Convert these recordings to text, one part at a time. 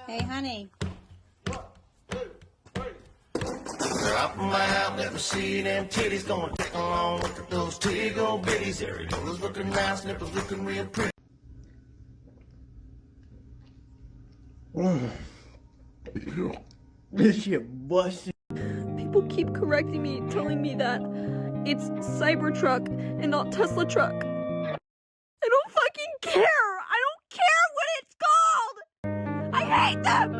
Hey, honey. Up my house, let me see them titties going along with those tiggle bitties. Areola's looking nice, nipples looking real pretty. This shit busted. People keep correcting me, telling me that it's Cybertruck and not Tesla truck. I don't fucking care! I don't care what it's called! I hate them!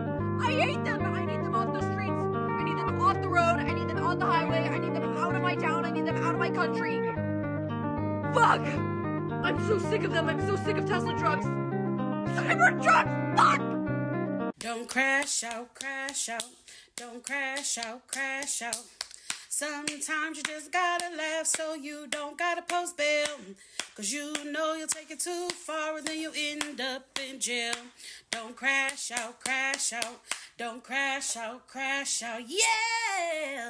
I hate them! I need them off the streets. I need them off the road. I need them on the highway. I need them out of my town. I need them out of my country. Fuck! I'm so sick of them. I'm so sick of Tesla trucks. Cybertrucks! Fuck! Don't crash out, crash out. Don't crash out, crash out. Sometimes you just gotta laugh so you don't gotta post bail. Cause you know you'll take it too far and then you end up in jail. Don't crash out, crash out. Don't crash out, crash out. Yeah!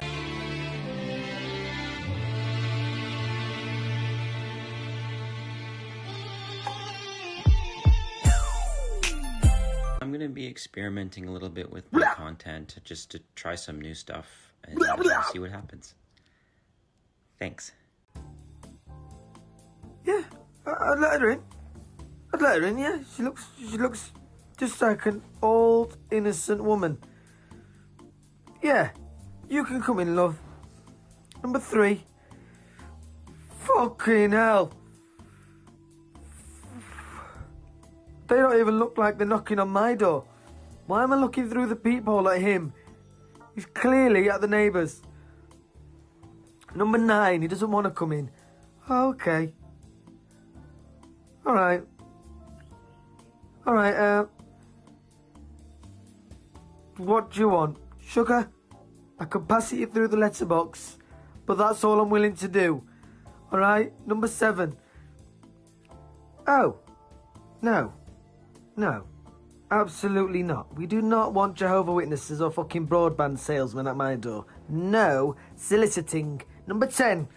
I'm going to be experimenting a little bit with my content just to try some new stuff and see what happens. Thanks. Yeah, I'd let her in. I'd let her in, yeah. She looks just like an old, innocent woman. Yeah, you can come in, love. Number 3. Fucking hell. They don't even look like they're knocking on my door. Why am I looking through the peephole at him? He's clearly at the neighbours. Number 9, he doesn't want to come in. Okay. Alright. What do you want? Sugar? I could pass it you through the letterbox, but that's all I'm willing to do. Alright, number 7. Oh. No, absolutely not. We do not want Jehovah's Witnesses or fucking broadband salesmen at my door. No soliciting. Number 10.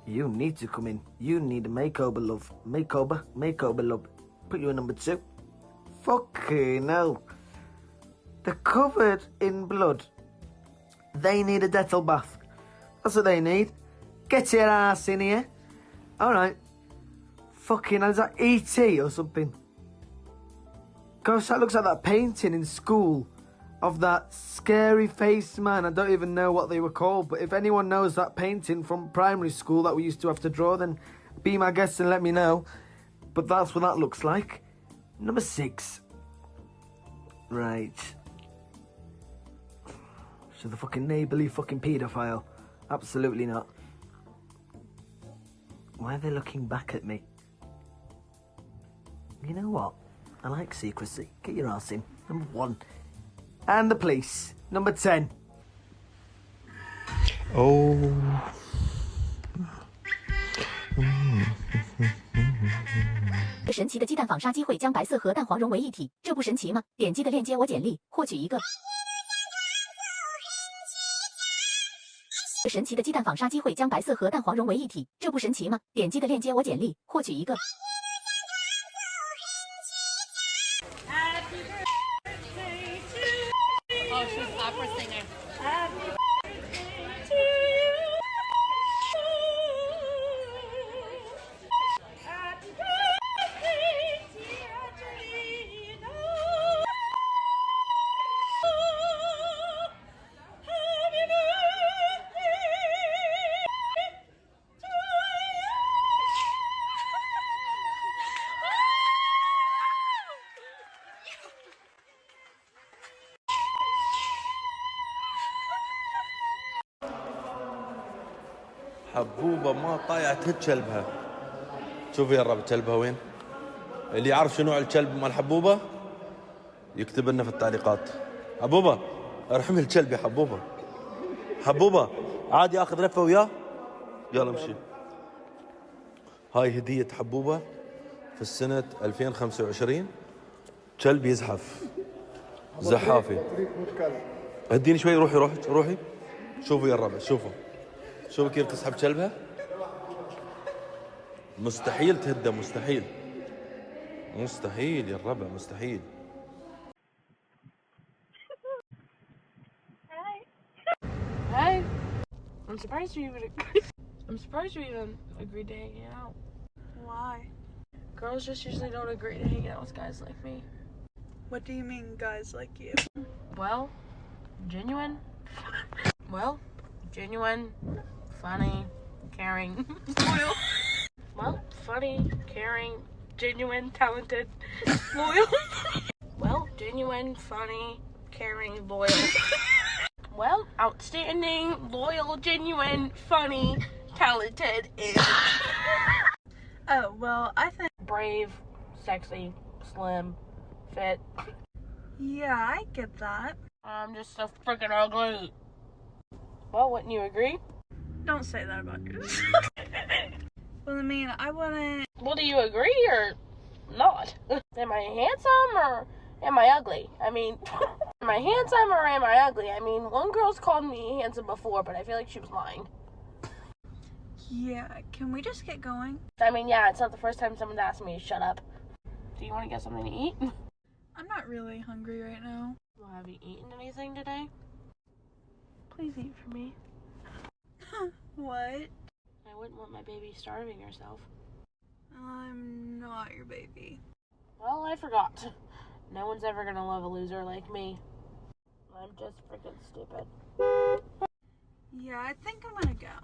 You need to come in. You need a makeover, love. Makeover, love. Put you in number 2. Fucking hell. They're covered in blood. They need a Dettol bath. That's what they need. Get your ass in here. Alright. Fucking hell, is that E.T. or something? Gosh, that looks like that painting in school of that scary faced man. I don't even know what they were called, but if anyone knows that painting from primary school that we used to have to draw, then be my guest and let me know. But that's what that looks like. Number 6. Right. So the fucking neighbourly fucking paedophile. Absolutely not. Why are they looking back at me? You know what? I like secrecy. Get your ass in. Number 1. And the police. Number 10. Oh. 神奇的鸡蛋纺纱机会将白色和蛋黄融为一体，这不神奇吗？点击的链接我简历，获取一个。神奇的鸡蛋纺纱机会将白色和蛋黄融为一体，这不神奇吗？点击的链接我简历，获取一个。Oh, she's opera singer. حبوبة ما طايعت هد كلبها. شوفي يا رب كلبها وين؟ اللي يعرف شنو نوع الكلب مال حبوبة يكتب لنا في التعليقات. حبوبة ارحمي الكلب يا حبوبة. حبوبة عادي اخذ لفة وياه؟ يلا امشي. هاي هدية حبوبة في السنة 2025 كلب يزحف زحافي. هديني شوي. روحي شوفوا يا الربع. شوفوا كيف تسحب كلبها. مستحيل تهده. مستحيل يا الربع. مستحيل. Hi. I'm surprised you even agreed to hang out. Why? Girls just usually don't agree to hang out with guys like me. What do you mean, guys like you? Well, genuine, funny, caring, loyal. Well, funny, caring, genuine, talented, loyal. Well, genuine, funny, caring, loyal. Well, outstanding, loyal, genuine, funny, talented, and Oh, well, I think... brave, sexy, slim, fit. Yeah, I get that. I'm just so freaking ugly. Well, wouldn't you agree? Don't say that about yourself. Well, I mean, I wouldn't... Well, do you agree or not? Am I handsome or am I ugly? I mean, am I handsome or am I ugly? I mean, one girl's called me handsome before, but I feel like she was lying. Yeah, can we just get going? I mean, yeah, it's not the first time someone's asked me to shut up. Do you want to get something to eat? I'm not really hungry right now. Well, have you eaten anything today? Please eat for me. What? I wouldn't want my baby starving herself. I'm not your baby. Well, I forgot. No one's ever gonna love a loser like me. I'm just freaking stupid. Yeah, I think I'm gonna go.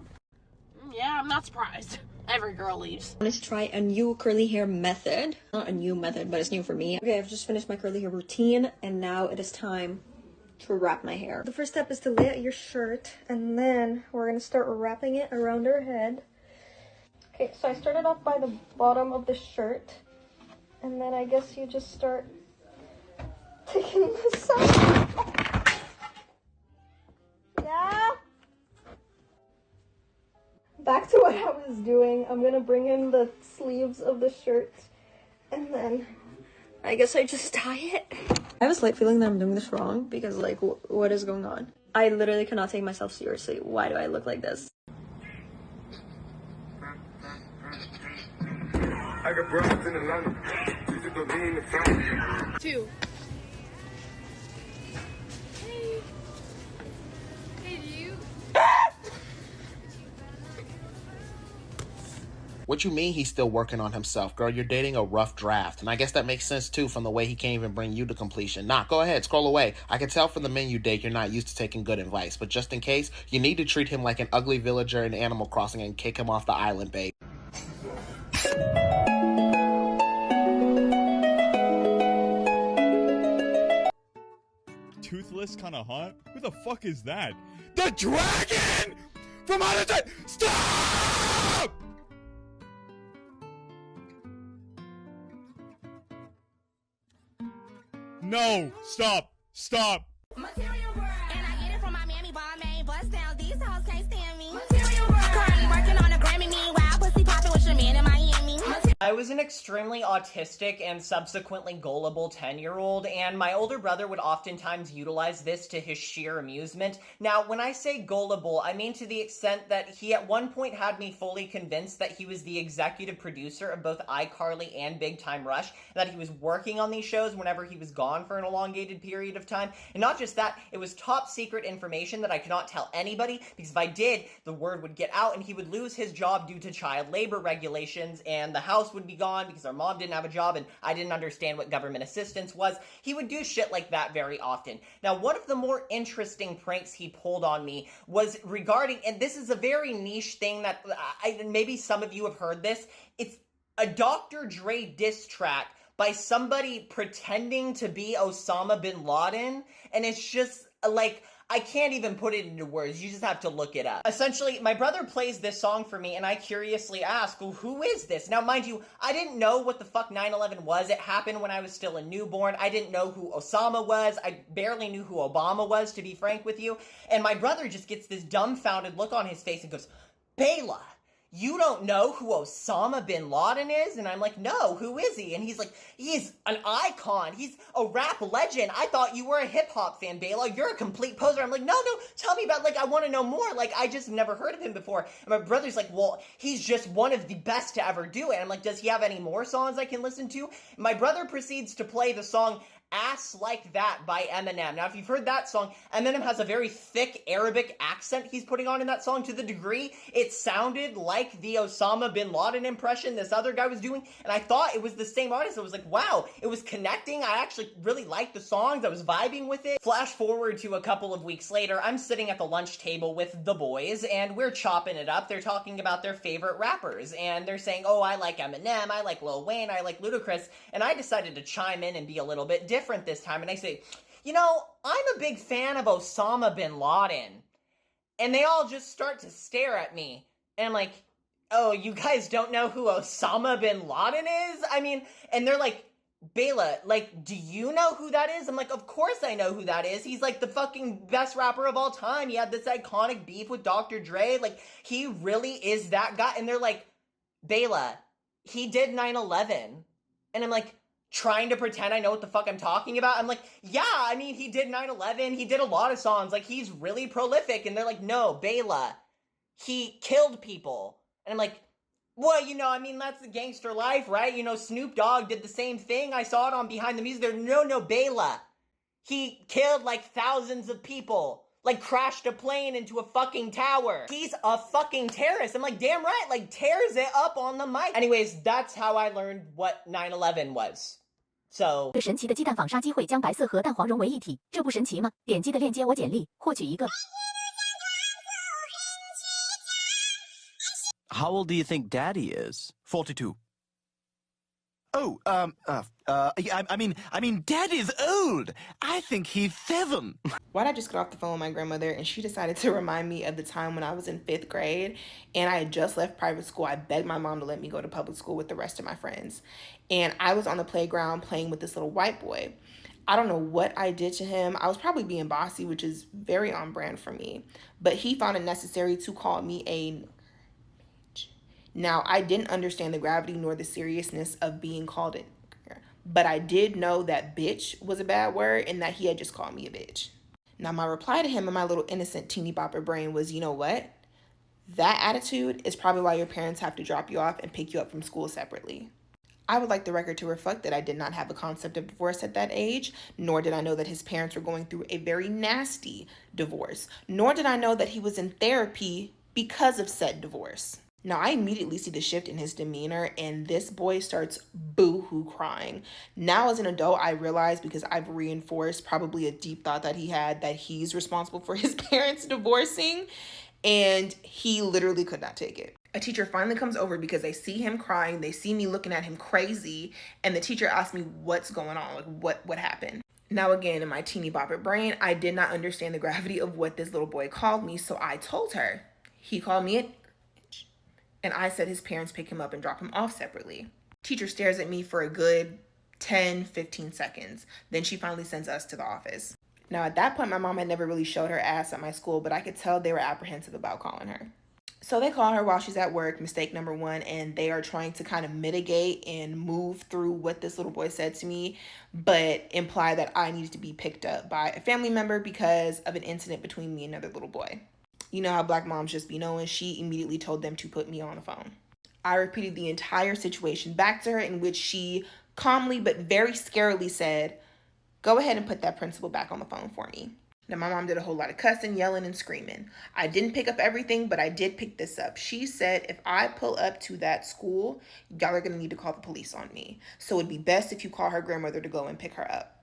Yeah, I'm not surprised. Every girl leaves. I wanted to try a new curly hair method. Not a new method, but it's new for me. Okay, I've just finished my curly hair routine, and now it is time to wrap my hair. The first step is to lay out your shirt, and then we're gonna start wrapping it around our head. Okay, so I started off by the bottom of the shirt, and then I guess you just start taking the side. Yeah? Back to what I was doing. I'm gonna bring in the sleeves of the shirt, and then I guess I just tie it. I have a slight feeling that I'm doing this wrong, because like, what is going on? I literally cannot take myself seriously. Why do I look like this? I got broads in Atlanta. You just don't need the phone. 2. Hey, do you? What you mean he's still working on himself? Girl, you're dating a rough draft. And I guess that makes sense, too, from the way he can't even bring you to completion. Nah, go ahead, scroll away. I can tell from the men you date you're not used to taking good advice. But just in case, you need to treat him like an ugly villager in Animal Crossing and kick him off the island, babe. Toothless kinda hot? Who the fuck is that? The dragon! From out of the... Stop! No! Stop! Stop! Material world. And I get it from my mammy, Balmain. Bust down, these hoes can't stand me. Material world. Currently working on a Grammy, meanwhile, pussy popping with your man in Miami. I was an extremely autistic and subsequently gullible 10-year-old, and my older brother would oftentimes utilize this to his sheer amusement. Now, when I say gullible, I mean to the extent that he at one point had me fully convinced that he was the executive producer of both iCarly and Big Time Rush, that he was working on these shows whenever he was gone for an elongated period of time. And not just that, it was top secret information that I could not tell anybody, because if I did, the word would get out and he would lose his job due to child labor regulations, and the house would be gone because our mom didn't have a job and I didn't understand what government assistance was. He would do shit like that very often. Now, one of the more interesting pranks he pulled on me was regarding, and this is a very niche thing that maybe some of you have heard this, it's a Dr. Dre diss track by somebody pretending to be Osama bin Laden, and it's just like, I can't even put it into words. You just have to look it up. Essentially, my brother plays this song for me, and I curiously ask, well, who is this? Now, mind you, I didn't know what the fuck 9/11 was. It happened when I was still a newborn. I didn't know who Osama was. I barely knew who Obama was, to be frank with you. And my brother just gets this dumbfounded look on his face and goes, Bela, you don't know who Osama bin Laden is? And I'm like, no, who is he? And he's like, he's an icon. He's a rap legend. I thought you were a hip hop fan, Bela. You're a complete poser. I'm like, no, tell me about, like, I want to know more. Like, I just never heard of him before. And my brother's like, well, he's just one of the best to ever do it. I'm like, does he have any more songs I can listen to? And my brother proceeds to play the song Ass Like That by Eminem. Now, if you've heard that song, Eminem has a very thick Arabic accent he's putting on in that song to the degree it sounded like the Osama bin Laden impression this other guy was doing, and I thought it was the same artist. I was like, wow, it was connecting. I actually really liked the songs. I was vibing with it. Flash forward to a couple of weeks later, I'm sitting at the lunch table with the boys, and we're chopping it up. They're talking about their favorite rappers, and they're saying, oh, I like Eminem, I like Lil Wayne, I like Ludacris, and I decided to chime in and be a little bit different this time, and I say, you know, I'm a big fan of Osama bin Laden. And they all just start to stare at me, and I'm like, oh, you guys don't know who Osama bin Laden is? I mean, and they're like, Bela, like, do you know who that is? I'm like, of course I know who that is. He's like the fucking best rapper of all time. He had this iconic beef with Dr. Dre. Like, he really is that guy. And they're like, Bela, he did 9/11. And I'm like, trying to pretend I know what the fuck I'm talking about. I'm like, yeah, I mean, he did 9/11. He did a lot of songs. Like, he's really prolific. And they're like, no, Bela, he killed people. And I'm like, well, you know, I mean, that's the gangster life, right? You know, Snoop Dogg did the same thing. I saw it on Behind the Music. They're, no, Bela, he killed like thousands of people. Like, crashed a plane into a fucking tower. He's a fucking terrorist. I'm like, damn right, like, tears it up on the mic. Anyways, that's how I learned what 9/11 was. So 神奇的鸡蛋纺纱机会将白色和蛋黄融为一体，这不神奇吗？点击的链接我简历，获取一个。How old do you think Daddy is? 42. Oh, I mean, Daddy's old. I think he's 7. Why'd I just get off the phone with my grandmother and she decided to remind me of the time when I was in 5th grade and I had just left private school. I begged my mom to let me go to public school with the rest of my friends. And I was on the playground playing with this little white boy. I don't know what I did to him. I was probably being bossy, which is very on brand for me. But he found it necessary to call me a... Now, I didn't understand the gravity nor the seriousness of being called it, but I did know that bitch was a bad word and that he had just called me a bitch. Now, my reply to him in my little innocent teeny bopper brain was, you know what? That attitude is probably why your parents have to drop you off and pick you up from school separately. I would like the record to reflect that I did not have a concept of divorce at that age, nor did I know that his parents were going through a very nasty divorce, nor did I know that he was in therapy because of said divorce. Now, I immediately see the shift in his demeanor, and this boy starts boo-hoo crying. Now, as an adult, I realize, because I've reinforced probably a deep thought that he had, that he's responsible for his parents divorcing, and he literally could not take it. A teacher finally comes over because they see him crying, they see me looking at him crazy, and the teacher asks me what's going on, like what happened. Now, again, in my teeny bopper brain, I did not understand the gravity of what this little boy called me, so I told her. He called me it. And I said his parents pick him up and drop him off separately. Teacher stares at me for a good 10, 15 seconds. Then she finally sends us to the office. Now, at that point, my mom had never really showed her ass at my school, but I could tell they were apprehensive about calling her. So they call her while she's at work, mistake number 1, and they are trying to kind of mitigate and move through what this little boy said to me, but imply that I needed to be picked up by a family member because of an incident between me and another little boy. You know how black moms just be knowing. She immediately told them to put me on the phone. I repeated the entire situation back to her, in which she calmly but very scarily said, go ahead and put that principal back on the phone for me. Now, my mom did a whole lot of cussing, yelling, and screaming. I didn't pick up everything, but I did pick this up. She said, if I pull up to that school, y'all are going to need to call the police on me. So it'd be best if you call her grandmother to go and pick her up.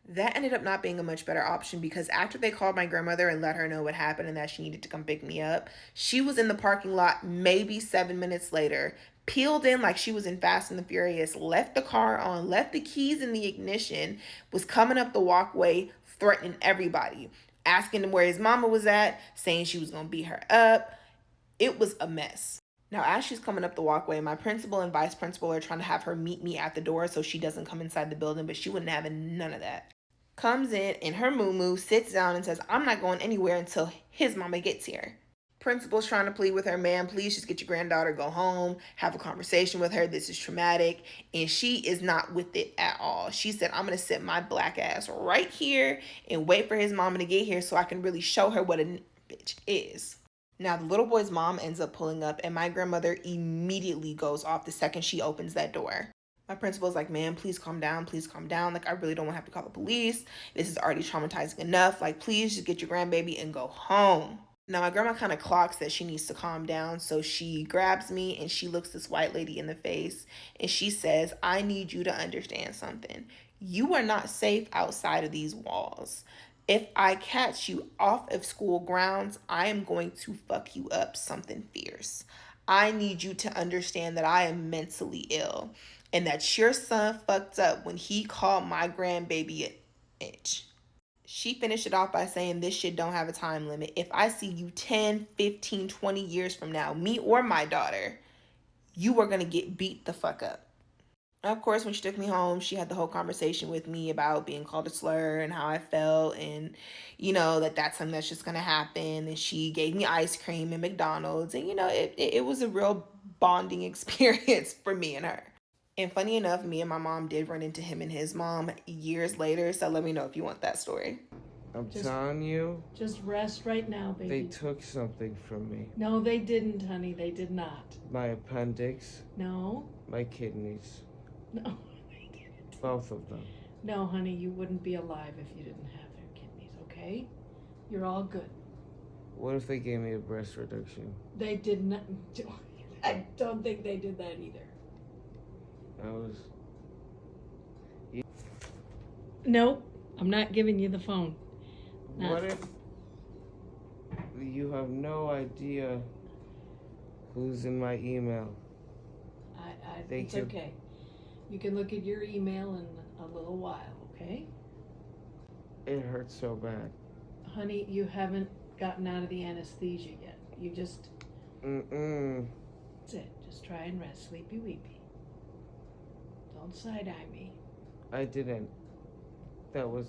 That ended up not being a much better option, because after they called my grandmother and let her know what happened and that she needed to come pick me up, she was in the parking lot maybe 7 minutes later, peeled in like she was in Fast and the Furious, left the car on, left the keys in the ignition, was coming up the walkway, threatening everybody, asking him where his mama was at, saying she was going to beat her up. It was a mess. Now, as she's coming up the walkway, my principal and vice principal are trying to have her meet me at the door so she doesn't come inside the building, but she wouldn't have none of that. Comes in her moo-moo, sits down and says, I'm not going anywhere until his mama gets here. Principal's trying to plead with her, man, please just get your granddaughter, go home, have a conversation with her. This is traumatic. And she is not with it at all. She said, I'm going to sit my black ass right here and wait for his mama to get here so I can really show her what a bitch is. Now, the little boy's mom ends up pulling up, and my grandmother immediately goes off the second she opens that door. My principal's like, man, please calm down. Please calm down. Like, I really don't want to have to call the police. This is already traumatizing enough. Like, please just get your grandbaby and go home. Now, my grandma kind of clocks that she needs to calm down. So she grabs me and she looks this white lady in the face. And she says, I need you to understand something. You are not safe outside of these walls. If I catch you off of school grounds, I am going to fuck you up something fierce. I need you to understand that I am mentally ill and that your son fucked up when he called my grandbaby a bitch. She finished it off by saying this shit don't have a time limit. If I see you 10, 15, 20 years from now, me or my daughter, you are going to get beat the fuck up. Of course, when she took me home, she had the whole conversation with me about being called a slur and how I felt and, you know, that's something that's just going to happen. And she gave me ice cream and McDonald's. And, you know, it was a real bonding experience for me and her. And funny enough, me and my mom did run into him and his mom years later. So let me know if you want that story. I'm telling you. Just rest right now, baby. They took something from me. No, they didn't, honey. They did not. My appendix. No. My kidneys. No, they didn't. Both of them. No, honey, you wouldn't be alive if you didn't have their kidneys, okay? You're all good. What if they gave me a breast reduction? They did not. I don't think they did that either. Nope, I'm not giving you the phone. What if you have no idea who's in my email? It's okay. You can look at your email in a little while, okay? It hurts so bad. Honey, you haven't gotten out of the anesthesia yet. You just... That's it. Just try and rest. Sleepy weepy. Don't side-eye me. I didn't. That was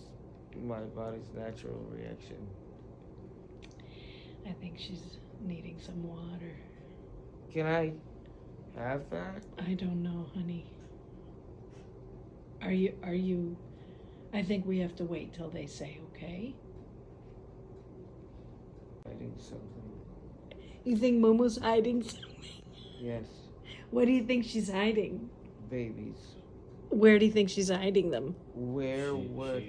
my body's natural reaction. I think she's needing some water. Can I have that? I don't know, honey. Are you... I think we have to wait till they say, okay? Hiding something. You think Momo's hiding something? Yes. What do you think she's hiding? Babies. Where do you think she's hiding them? Where? Where?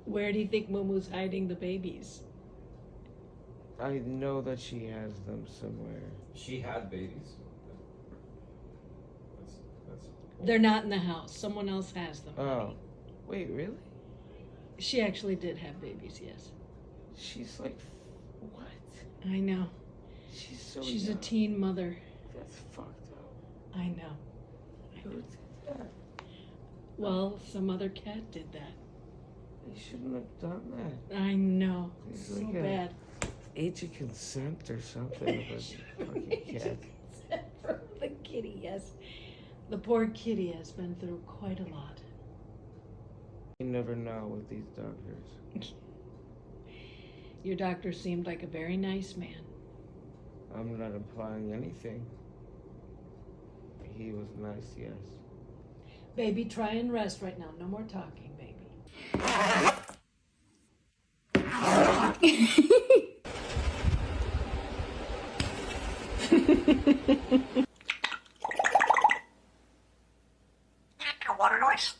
Where do you think Momo's hiding the babies? I know that she has them somewhere. She had babies. They're not in the house. Someone else has them. Oh. Wait, really? She actually did have babies, yes. She's like, what? I know. She's a teen mother. That's fucked up. I know. Who did that? Well, some other cat did that. They shouldn't have done that. I know. It's so like bad. Age of consent or something of a fucking cat. For the kitty, yes. The poor kitty has been through quite a lot. You never know with these doctors. Your doctor seemed like a very nice man. I'm not implying anything. He was nice, yes. Baby, try and rest right now. No more talking, baby. Water noise.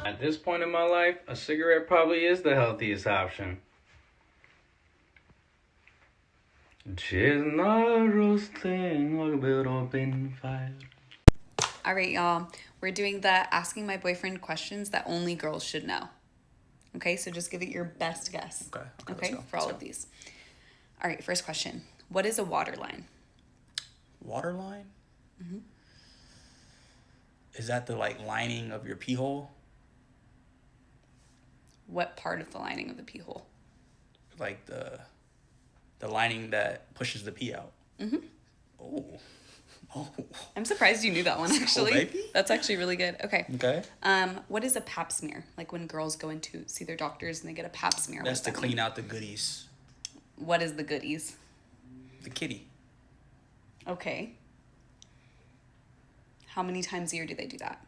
At this point in my life, a cigarette probably is the healthiest option. Just not roasting or built up in fire. All right, y'all. We're doing the asking my boyfriend questions that only girls should know. Okay, so just give it your best guess. Okay, for all of these. All right, first question. What is a water line? Water line? Mm-hmm. Is that the lining of your pee hole? What part of the lining of the pee hole? Like the lining that pushes the pee out. Mm-hmm. Oh. I'm surprised you knew that one, actually. Oh, baby. That's actually really good. Okay. Okay. What is a pap smear? Like when girls go in to see their doctors and they get a pap smear. That's to clean out the goodies. What is the goodies? The kitty. Okay. How many times a year do they do that?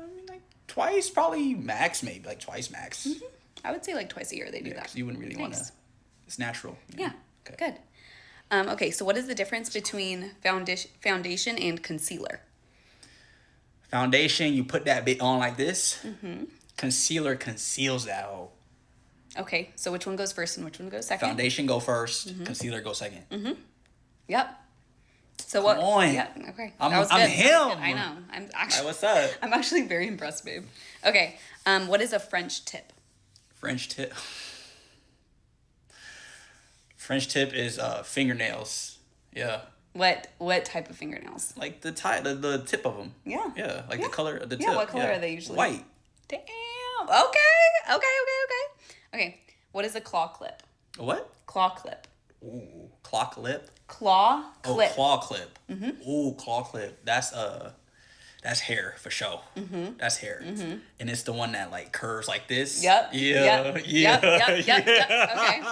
I mean, twice, probably max, maybe. Twice max. Mm-hmm. I would say twice a year they do that. You wouldn't really want to. It's natural. Yeah. Good. Okay, so what is the difference between foundation and concealer? Foundation, you put that bit on like this. Mm-hmm. Concealer conceals that hole. Okay, so which one goes first and which one goes second? Foundation go first. Mm-hmm. Concealer go second. Mm-hmm. Yep. So Come what? on. Yeah. Okay. I'm that was good. him. That was good. I know. I'm actually. Hey, what's up? I'm actually very impressed, babe. Okay. What is a French tip? French tip. French tip is fingernails. Yeah. What type of fingernails? Like the tip of them. Yeah. Yeah. Like the color of the tip. Yeah. What color are they usually? White. Damn. Okay. Okay. What is a claw clip? A what? Claw clip. Ooh. Claw clip. Claw clip. Oh, claw clip. Mm-hmm. Ooh, claw clip. That's hair for sure. Mm-hmm. That's hair. Mm-hmm. And it's the one that curves like this. Yep. Yeah. Yep. Okay.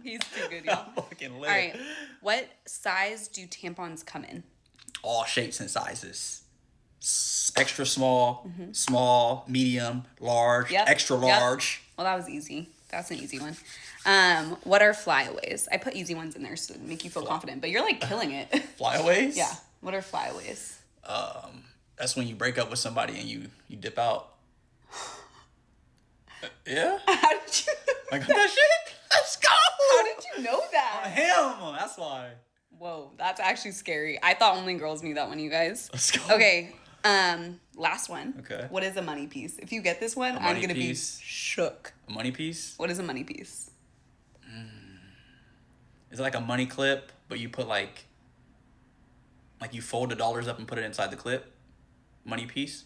He's too good, y'all. Fucking lit. All right. What size do tampons come in? All shapes and sizes. Extra small, small, medium, large, extra large. Well, that was easy. That's an easy one. What are flyaways? I put easy ones in there to make you feel confident, but you're killing it. Flyaways? Yeah. What are flyaways? That's when you break up with somebody and you dip out. Yeah? How did you I got that shit? Let's go! How did you know that? Him! That's why. Whoa, that's actually scary. I thought only girls knew that one, you guys. Let's go. Okay. Last one. Okay. What is a money piece? If you get this one, I'm gonna be shook. A money piece? What is a money piece? Is it like a money clip, but you put you fold the dollars up and put it inside the clip? Money piece?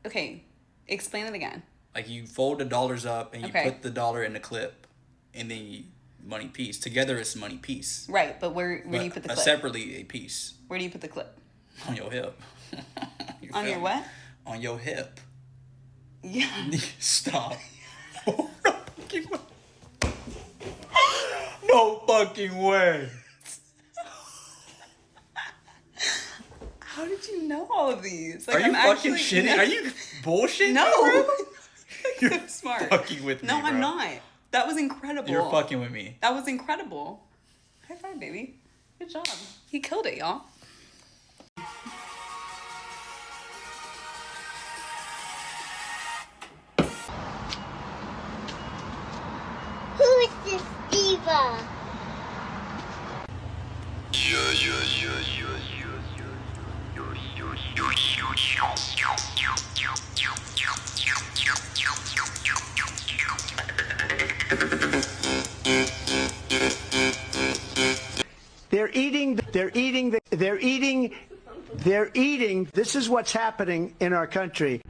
Okay, explain it again. Like you fold the dollars up and you put the dollar in the clip, and then you money piece. Together it's money piece. Right, but where do you put the clip? Separately a piece. Where do you put the clip? On your hip. On your what? On your hip. Yeah. Stop. No fucking way. How did you know all of these? Are you fucking shitting? Are you bullshitting? No. You're smart. Fucking with me, No, bro. I'm not. That was incredible. You're fucking with me. That was incredible. High five, baby. Good job. He killed it, y'all. Who is this diva? They're eating. This is what's happening in our country.